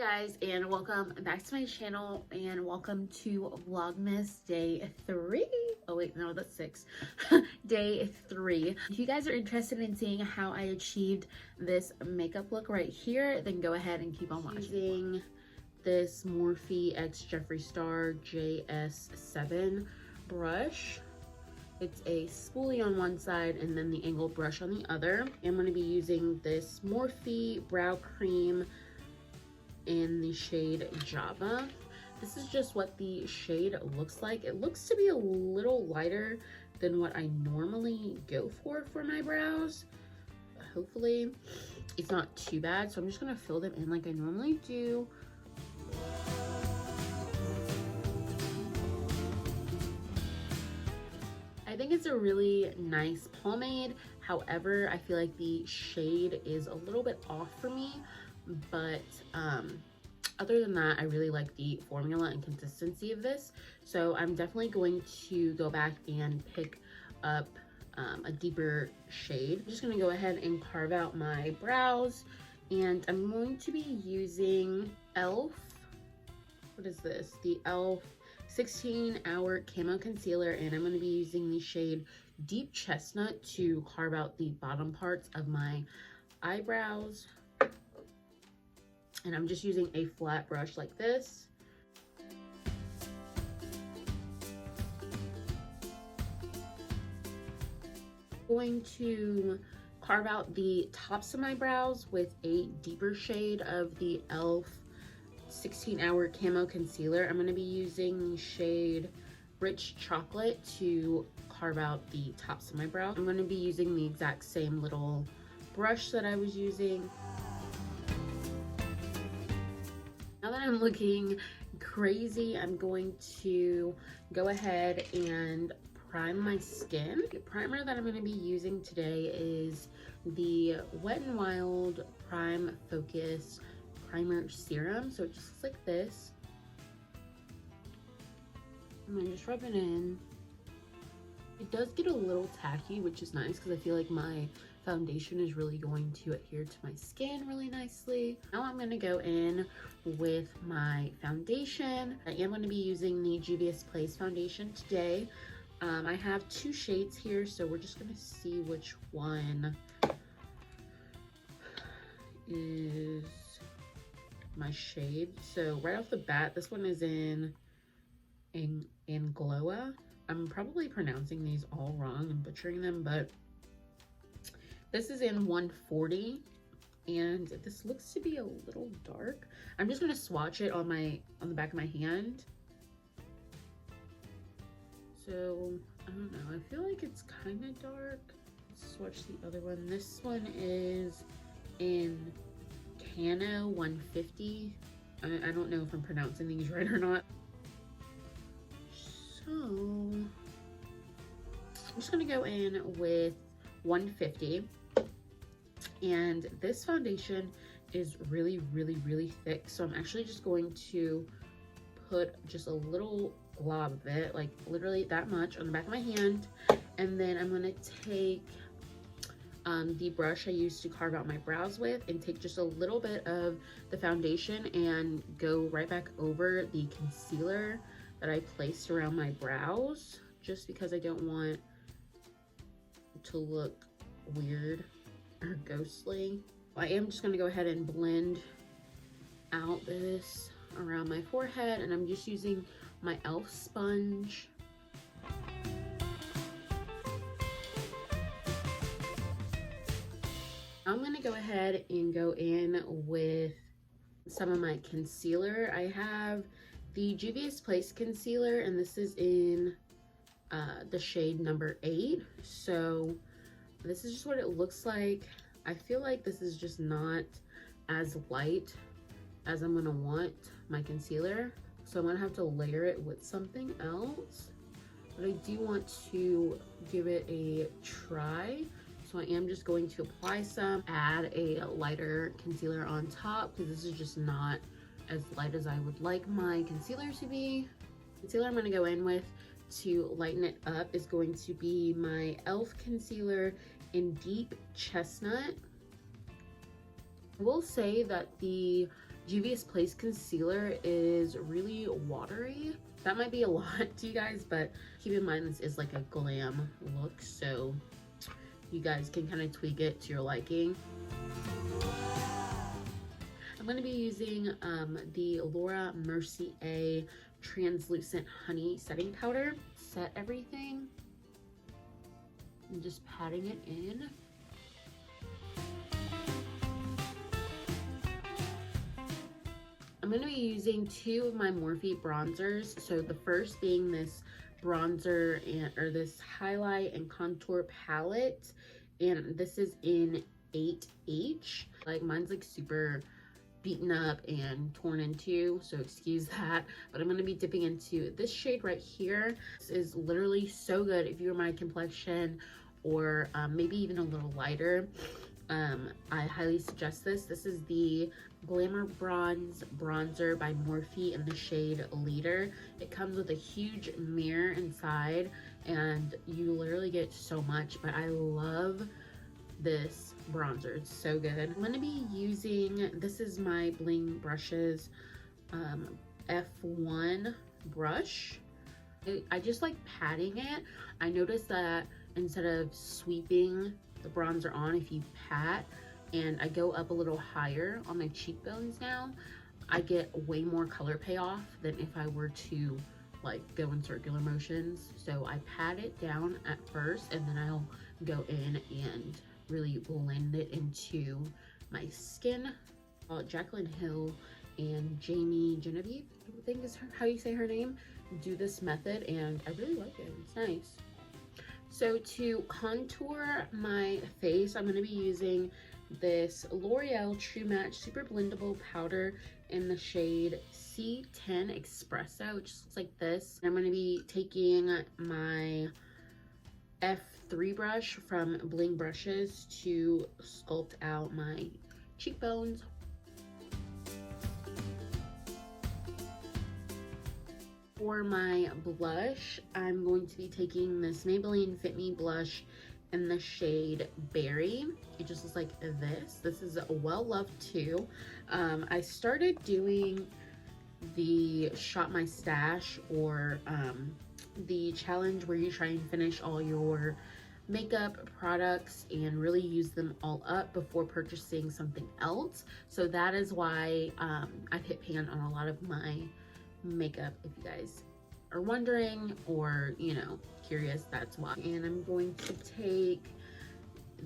guys, and welcome back to my channel, and welcome to Vlogmas day 3. Oh wait, no, that's 6. Day 3. If you guys are interested in seeing how I achieved this makeup look right here, then go ahead and keep on watching. Using this Morphe X Jeffree Star JS7 brush. It's a spoolie on one side and then the angled brush on the other. I'm going to be using this Morphe brow cream in the shade Java. This is just what the shade looks like. It looks to be a little lighter than what I normally go for my brows. Hopefully it's not too bad. So I'm just going to fill them in like I normally do. I think it's a really nice pomade. However, I feel like the shade is a little bit off for me, but other than that, I really like the formula and consistency of this. So I'm definitely going to go back and pick up a deeper shade. I'm just going to go ahead and carve out my brows, and I'm going to be using e.l.f. What is this? The e.l.f. 16-hour camo concealer, and I'm going to be using the shade Deep Chestnut to carve out the bottom parts of my eyebrows. And I'm just using a flat brush like this. I'm going to carve out the tops of my brows with a deeper shade of the e.l.f. 16-hour camo concealer. I'm going to be using the shade Rich Chocolate to carve out the tops of my brow. I'm going to be using the exact same little brush that I was using. Now that I'm looking crazy, I'm going to go ahead and prime my skin. The primer that I'm going to be using today is the Wet n Wild Prime Focus Primer Serum. So it just looks like this. I'm going to just rub it in. It does get a little tacky, which is nice because I feel like my foundation is really going to adhere to my skin really nicely. Now I'm going to go in with my foundation. I am going to be using the Juvia's Place foundation today. I have 2 shades here, so we're just going to see which one is my shade. So right off the bat, this one is in Glowa. I'm probably pronouncing these all wrong and butchering them, but this is in 140, and this looks to be a little dark. I'm just gonna swatch it on the back of my hand. So I don't know, I feel like it's kind of dark. Let's swatch the other one. This one is in Cano 150. I don't know if I'm pronouncing these right or not. So I'm just gonna go in with 150. And this foundation is really thick, so I'm actually just going to put just a little glob of it, like literally that much, on the back of my hand. And then I'm going to take the brush I used to carve out my brows with and take just a little bit of the foundation and go right back over the concealer that I placed around my brows, just because I don't want to look weird or ghostly. I am just going to go ahead and blend out this around my forehead, and I'm just using my e.l.f. sponge. I'm going to go ahead and go in with some of my concealer. I have the Juvia's Place concealer, and this is in the shade number 8. So this is just what it looks like. I feel like this is just not as light as I'm gonna want my concealer, so I'm gonna have to layer it with something else. But I do want to give it a try, so I am just going to apply some, add a lighter concealer on top, because this is just not as light as I would like my concealer to be. The concealer I'm gonna go in with to lighten it up is going to be my e.l.f. concealer in Deep Chestnut. I will say that the Juvia's Place concealer is really watery. That might be a lot to you guys, but keep in mind this is like a glam look, so you guys can kind of tweak it to your liking. I'm going to be using the Laura Mercier translucent honey setting powder. Set everything and just patting it in. I'm going to be using two of my Morphe bronzers. So the first being this bronzer or this highlight and contour palette, and this is in 8H. Like mine's like super beaten up and torn in two, so excuse that, but I'm going to be dipping into this shade right here. This is literally so good if you're my complexion or maybe even a little lighter. I highly suggest this. This is the Glamour Bronze Bronzer by Morphe in the shade Leader. It comes with a huge mirror inside and you literally get so much, but I love this bronzer. It's so good. I'm going to be using, this is my Bling Brushes F1 brush. I just like patting it. I noticed that instead of sweeping the bronzer on, if you pat and I go up a little higher on my cheekbones now, I get way more color payoff than if I were to like go in circular motions. So I pat it down at first and then I'll go in and really blend it into my skin. Jaclyn Hill and Jamie Genevieve, I think is how you say her name, do this method and I really like it. It's nice. So to contour my face, I'm going to be using this L'Oreal True Match Super Blendable Powder in the shade C10 Espresso, which looks like this. I'm going to be taking my F3 brush from Bling Brushes to sculpt out my cheekbones. For my blush, I'm going to be taking this Maybelline Fit Me blush in the shade Berry. It just looks like this. This is well loved too. I started doing the Shop My Stash or the challenge where you try and finish all your makeup products and really use them all up before purchasing something else. So that is why I've hit pan on a lot of my makeup, if you guys are wondering or you know curious, that's why. And I'm going to take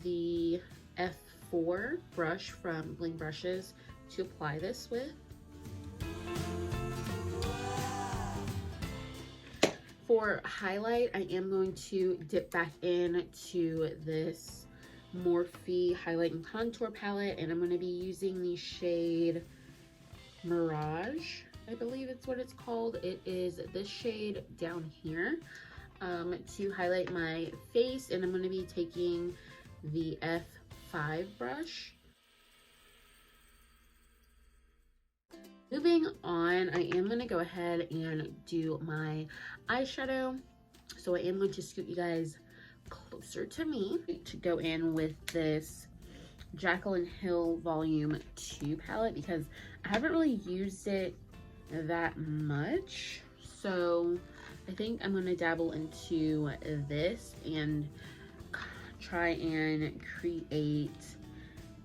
the F4 brush from Bling Brushes to apply this with. For highlight, I am going to dip back into this Morphe highlight and contour palette, and I'm going to be using the shade Mirage, I believe it's what it's called. It is this shade down here to highlight my face, and I'm going to be taking the F5 brush. Moving on, I am going to go ahead and do my eyeshadow. So I am going to scoot you guys closer to me to go in with this Jaclyn Hill Volume 2 palette because I haven't really used it that much. So I think I'm going to dabble into this and try and create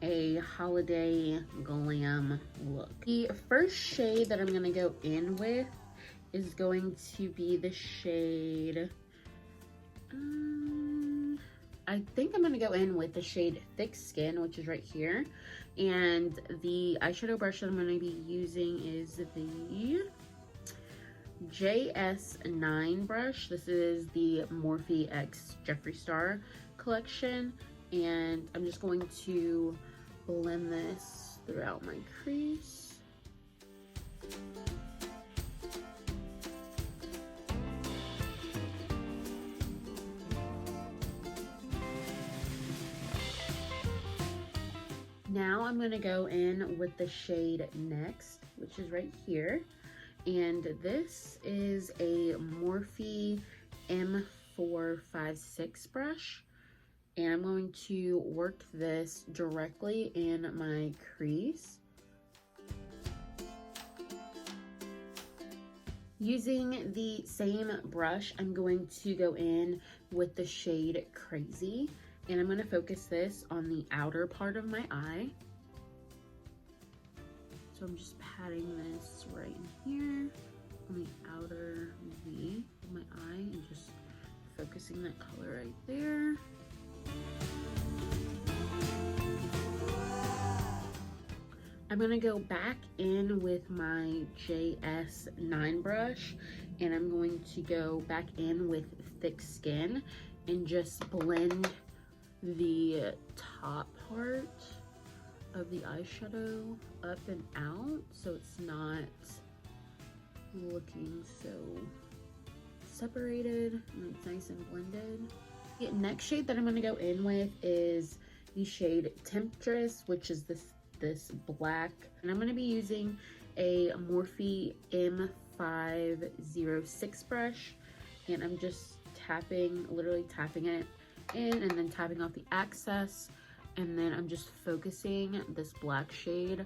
a holiday glam look. The first shade that I'm going to go in with is going to be the shade, I think I'm going to go in with the shade Thick Skin, which is right here. And the eyeshadow brush that I'm going to be using is the JS9 brush. This is the Morphe X Jeffree Star collection. And I'm just going to blend this throughout my crease. Now I'm going to go in with the shade Next, which is right here. And this is a Morphe M456 brush. And I'm going to work this directly in my crease. Using the same brush, I'm going to go in with the shade Crazy, and I'm going to focus this on the outer part of my eye. So I'm just patting this right in here on the outer V of my eye and just focusing that color right there. I'm gonna go back in with my JS9 brush, and I'm going to go back in with Thick Skin and just blend the top part of the eyeshadow up and out so it's not looking so separated and it's nice and blended. The next shade that I'm going to go in with is the shade Temptress, which is this black, and I'm going to be using a Morphe M506 brush, and I'm just literally tapping it in and then tapping off the excess, and then I'm just focusing this black shade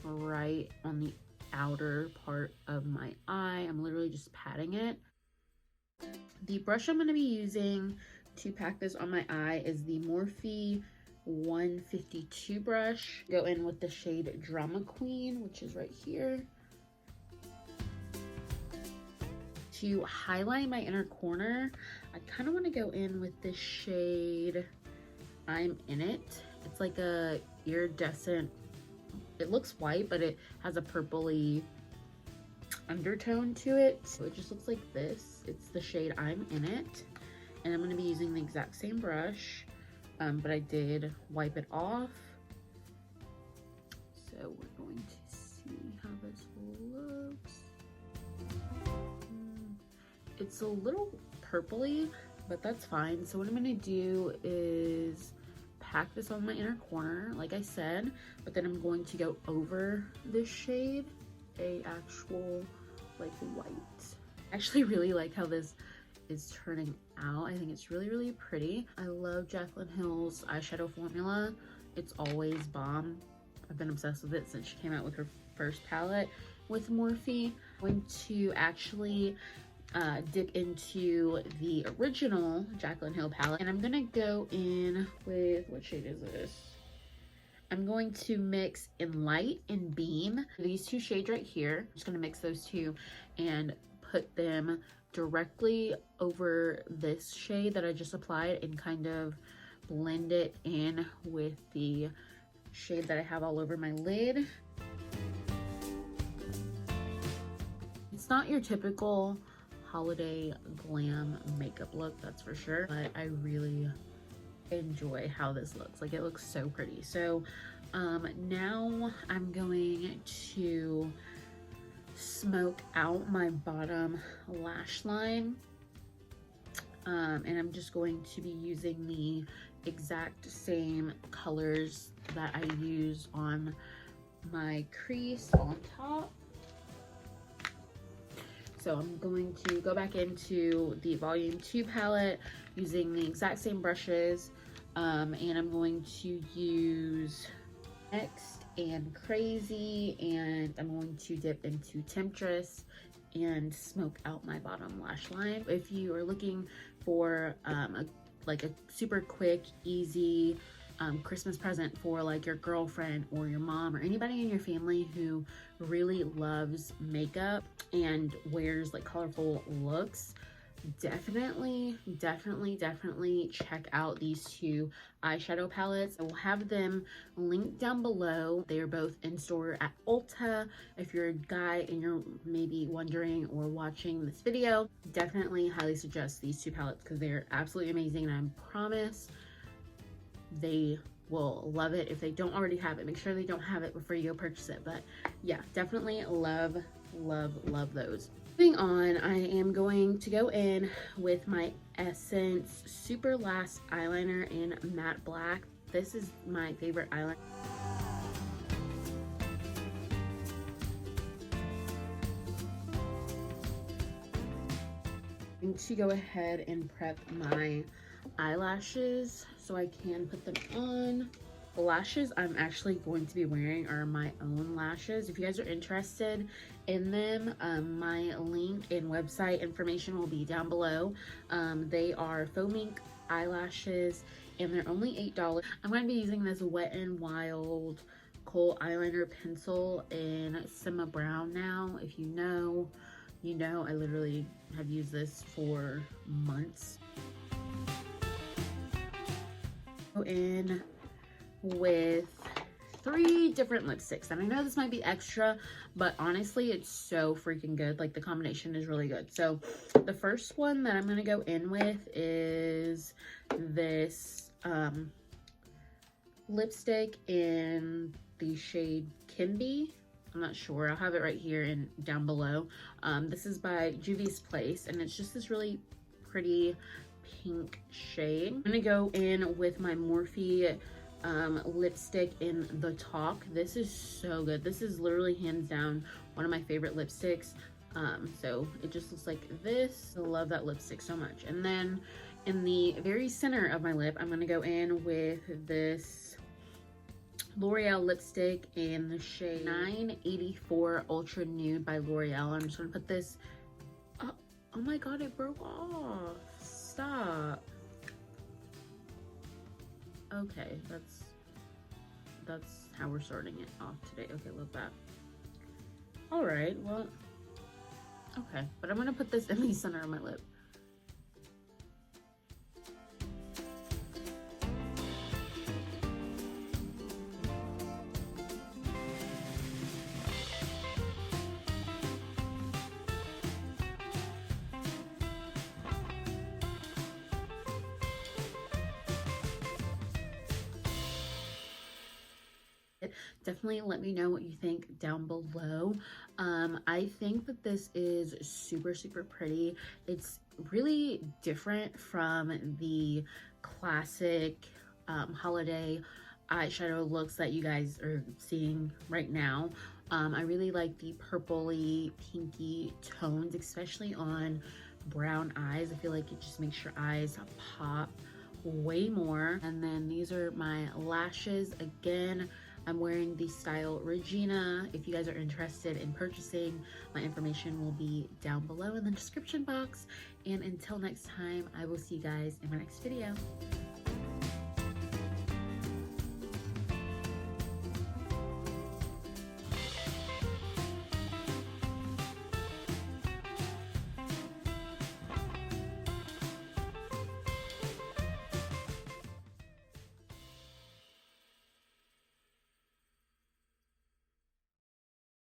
right on the outer part of my eye. I'm literally just patting it. The brush I'm going to be using to pack this on my eye is the Morphe 152 brush. Go in with the shade Drama Queen, which is right here. To highlight my inner corner, I kind of want to go in with this shade I'm In It. It's like a iridescent, it looks white, but it has a purpley undertone to it. So it just looks like this. It's the shade I'm In It. And I'm going to be using the exact same brush, but I did wipe it off. So we're going to see how this looks. It's a little purpley, but that's fine. So what I'm going to do is pack this on my inner corner, like I said, but then I'm going to go over this shade, a actual like white. I actually really like how this is turning out. I think it's really, really pretty. I love Jaclyn Hill's eyeshadow formula. It's always bomb. I've been obsessed with it since she came out with her first palette with Morphe. I'm going to actually dip into the original Jaclyn Hill palette, and I'm gonna go in with, what shade is this? I'm going to mix in Light and Beam, these two shades right here. I'm just gonna mix those two and put them directly over this shade that I just applied and kind of blend it in with the shade that I have all over my lid. It's not your typical holiday glam makeup look, that's for sure, but I really enjoy how this looks. Like, it looks so pretty. So now I'm going to smoke out my bottom lash line, and I'm just going to be using the exact same colors that I use on my crease on top. So I'm going to go back into the Volume 2 palette using the exact same brushes, and I'm going to use Next and Crazy, and I'm going to dip into Temptress and smoke out my bottom lash line. If you are looking for like a super quick, easy Christmas present for like your girlfriend or your mom or anybody in your family who really loves makeup and wears like colorful looks, definitely check out these two eyeshadow palettes. I will have them linked down below. They are both in store at Ulta. If you're a guy and you're maybe wondering or watching this video, definitely highly suggest these two palettes because they're absolutely amazing, and I promise they will love it. If they don't already have it, make sure they don't have it before you go purchase it. But yeah, definitely love those. Moving on, I am going to go in with my Essence Super Last Eyeliner in Matte Black. This is my favorite eyeliner. I'm going to go ahead and prep my eyelashes so I can put them on. lashes I'm actually going to be wearing are my own lashes. If you guys are interested in them, my link and website information will be down below. They are faux mink eyelashes and they're only $8. I'm going to be using this Wet n Wild kohl eyeliner pencil in Simma Brown now. If you know, you know. I literally have used this for months. Go in with 3 different lipsticks, and I know this might be extra, but honestly it's so freaking good. Like, the combination is really good. So the first one that I'm going to go in with is this lipstick in the shade Kimby. I'm not sure, I'll have it right here and down below. This is by Juvia's Place, and it's just this really pretty pink shade. I'm gonna go in with my Morphe lipstick in the Talk. This is so good. This is literally hands down one of my favorite lipsticks. So it just looks like this. I love that lipstick so much. And then in the very center of my lip, I'm gonna go in with this L'Oreal lipstick in the shade 984 Ultra Nude by L'Oreal. I'm just gonna put this, oh my god, it broke off. Stop. Okay, that's how we're starting it off today. Okay, love that. All right, well, okay, but I'm gonna put this in the center of my lip. Definitely let me know what you think down below. I think that this is super, super pretty. It's really different from the classic holiday eyeshadow looks that you guys are seeing right now. I really like the purpley, pinky tones, especially on brown eyes. I feel like it just makes your eyes pop way more. And then these are my lashes. Again, I'm wearing the style Regina. If you guys are interested in purchasing, my information will be down below in the description box. And until next time, I will see you guys in my next video.